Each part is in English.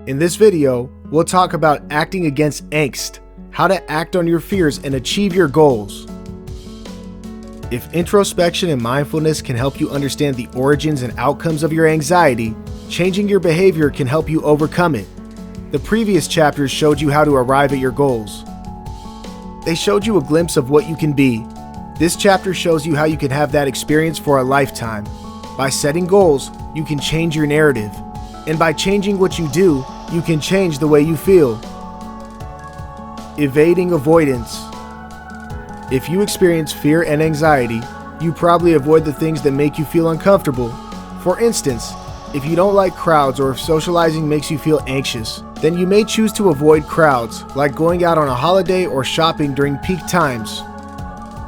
In this video, we'll talk about acting against angst, how to act on your fears and achieve your goals. If introspection and mindfulness can help you understand the origins and outcomes of your anxiety, changing your behavior can help you overcome it. The previous chapters showed you how to arrive at your goals. They showed you a glimpse of what you can be. This chapter shows you how you can have that experience for a lifetime. By setting goals, you can change your narrative. And by changing what you do, you can change the way you feel. Evading avoidance. If you experience fear and anxiety, you probably avoid the things that make you feel uncomfortable. For instance, if you don't like crowds or if socializing makes you feel anxious, then you may choose to avoid crowds, like going out on a holiday or shopping during peak times.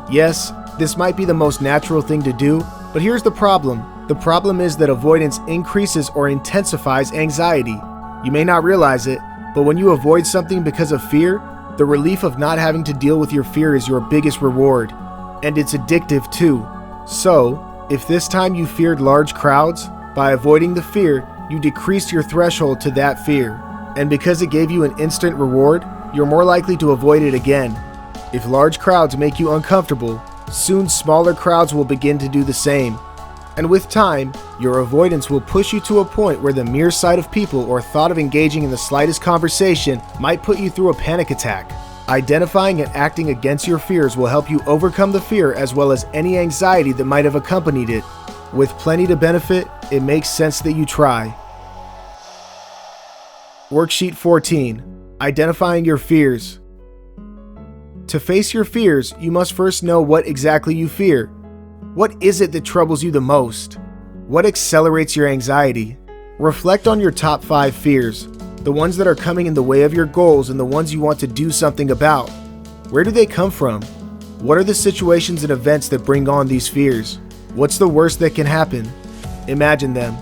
Yes, this might be the most natural thing to do, but here's the problem. The problem is that avoidance increases or intensifies anxiety. You may not realize it, but when you avoid something because of fear, the relief of not having to deal with your fear is your biggest reward. And it's addictive too. So, if this time you feared large crowds, by avoiding the fear, you decreased your threshold to that fear. And because it gave you an instant reward, you're more likely to avoid it again. If large crowds make you uncomfortable, soon smaller crowds will begin to do the same. And with time, your avoidance will push you to a point where the mere sight of people or thought of engaging in the slightest conversation might put you through a panic attack. Identifying and acting against your fears will help you overcome the fear as well as any anxiety that might have accompanied it. With plenty to benefit, it makes sense that you try. Worksheet 14. Identifying your fears. To face your fears, you must first know what exactly you fear. What is it that troubles you the most? What accelerates your anxiety? Reflect on your top 5 fears, the ones that are coming in the way of your goals and the ones you want to do something about. Where do they come from? What are the situations and events that bring on these fears? What's the worst that can happen? Imagine them.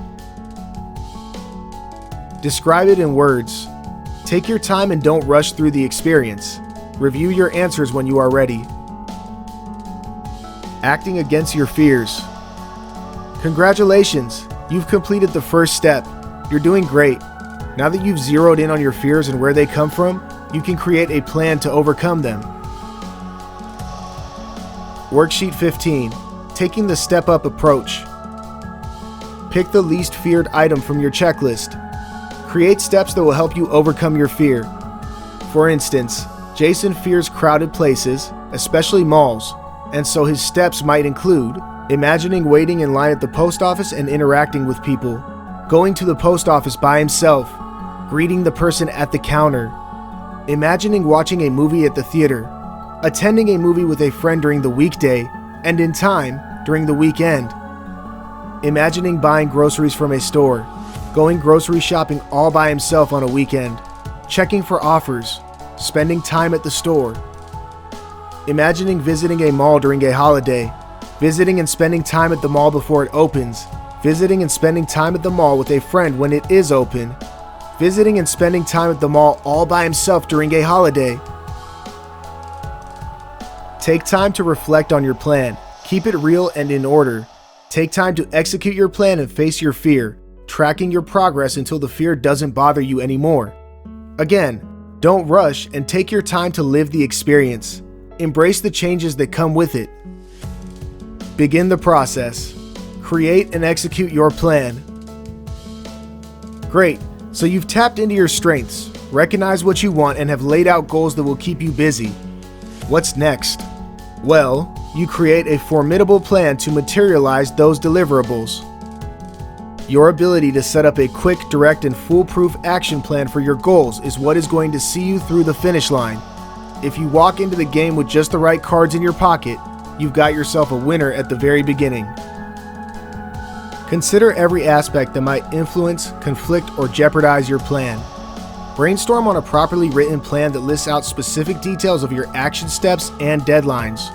Describe it in words. Take your time and don't rush through the experience. Review your answers when you are ready. Acting against your fears. Congratulations, you've completed the first step. You're doing great. Now that you've zeroed in on your fears and where they come from, you can create a plan to overcome them. Worksheet 15. Taking the step-up approach. Pick the least feared item from your checklist. Create steps that will help you overcome your fear. For instance, Jason fears crowded places, especially malls, and so his steps might include imagining waiting in line at the post office and interacting with people, going to the post office by himself, greeting the person at the counter, imagining watching a movie at the theater, attending a movie with a friend during the weekday, and in time, during the weekend, imagining buying groceries from a store, going grocery shopping all by himself on a weekend, checking for offers, spending time at the store, imagining visiting a mall during a holiday, visiting and spending time at the mall before it opens, visiting and spending time at the mall with a friend when it is open, visiting and spending time at the mall all by himself during a holiday. Take time to reflect on your plan. Keep it real and in order. Take time to execute your plan and face your fear, tracking your progress until the fear doesn't bother you anymore. Again, don't rush and take your time to live the experience. Embrace the changes that come with it. Begin the process. Create and execute your plan. Great, so you've tapped into your strengths, recognized what you want, and have laid out goals that will keep you busy. What's next? Well, you create a formidable plan to materialize those deliverables. Your ability to set up a quick, direct, and foolproof action plan for your goals is what is going to see you through the finish line. If you walk into the game with just the right cards in your pocket, you've got yourself a winner at the very beginning. Consider every aspect that might influence, conflict, or jeopardize your plan. Brainstorm on a properly written plan that lists out specific details of your action steps and deadlines.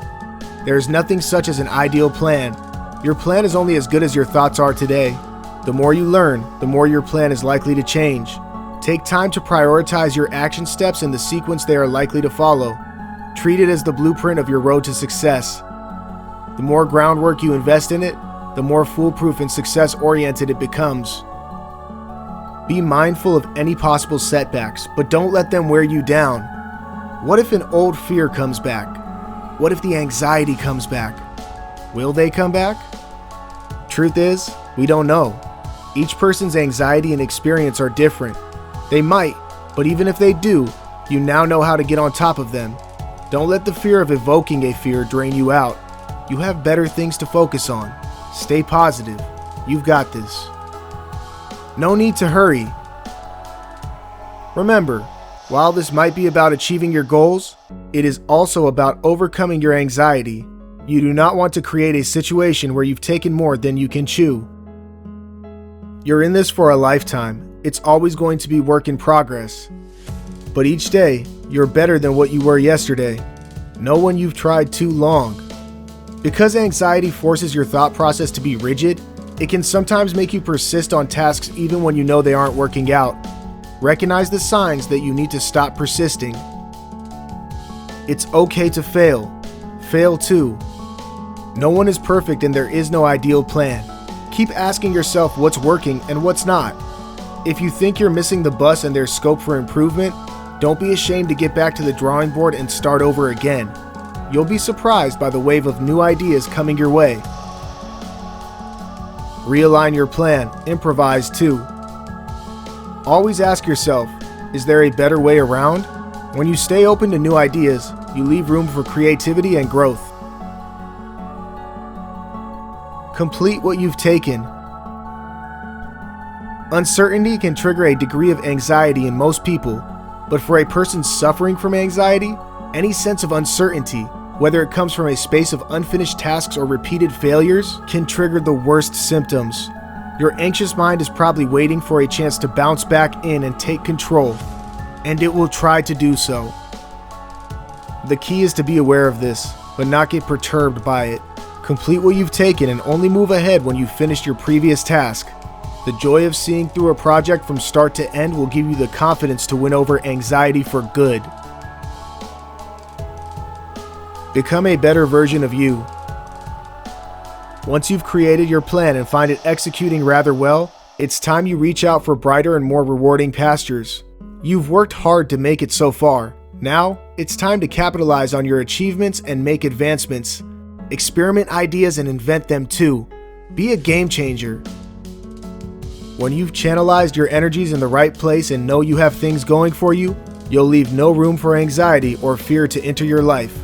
There is nothing such as an ideal plan. Your plan is only as good as your thoughts are today. The more you learn, the more your plan is likely to change. Take time to prioritize your action steps in the sequence they are likely to follow. Treat it as the blueprint of your road to success. The more groundwork you invest in it, the more foolproof and success-oriented it becomes. Be mindful of any possible setbacks, but don't let them wear you down. What if an old fear comes back? What if the anxiety comes back? Will they come back? Truth is, we don't know. Each person's anxiety and experience are different. They might, but even if they do, you now know how to get on top of them. Don't let the fear of evoking a fear drain you out. You have better things to focus on. Stay positive. You've got this. No need to hurry. Remember, while this might be about achieving your goals, it is also about overcoming your anxiety. You do not want to create a situation where you've taken more than you can chew. You're in this for a lifetime. It's always going to be work in progress. But each day, you're better than what you were yesterday. Know when you've tried too long. Because anxiety forces your thought process to be rigid, it can sometimes make you persist on tasks even when you know they aren't working out. Recognize the signs that you need to stop persisting. It's okay to fail. Fail too. No one is perfect and there is no ideal plan. Keep asking yourself what's working and what's not. If you think you're missing the bus and there's scope for improvement, don't be ashamed to get back to the drawing board and start over again. You'll be surprised by the wave of new ideas coming your way. Realign your plan. Improvise too. Always ask yourself, is there a better way around? When you stay open to new ideas, you leave room for creativity and growth. Complete what you've taken. Uncertainty can trigger a degree of anxiety in most people, but for a person suffering from anxiety, any sense of uncertainty, whether it comes from a space of unfinished tasks or repeated failures, can trigger the worst symptoms. Your anxious mind is probably waiting for a chance to bounce back in and take control, and it will try to do so. The key is to be aware of this, but not get perturbed by it. Complete what you've taken and only move ahead when you've finished your previous task. The joy of seeing through a project from start to end will give you the confidence to win over anxiety for good. Become a better version of you. Once you've created your plan and find it executing rather well, it's time you reach out for brighter and more rewarding pastures. You've worked hard to make it so far. Now, it's time to capitalize on your achievements and make advancements. Experiment ideas and invent them too. Be a game changer. When you've channelized your energies in the right place and know you have things going for you, you'll leave no room for anxiety or fear to enter your life.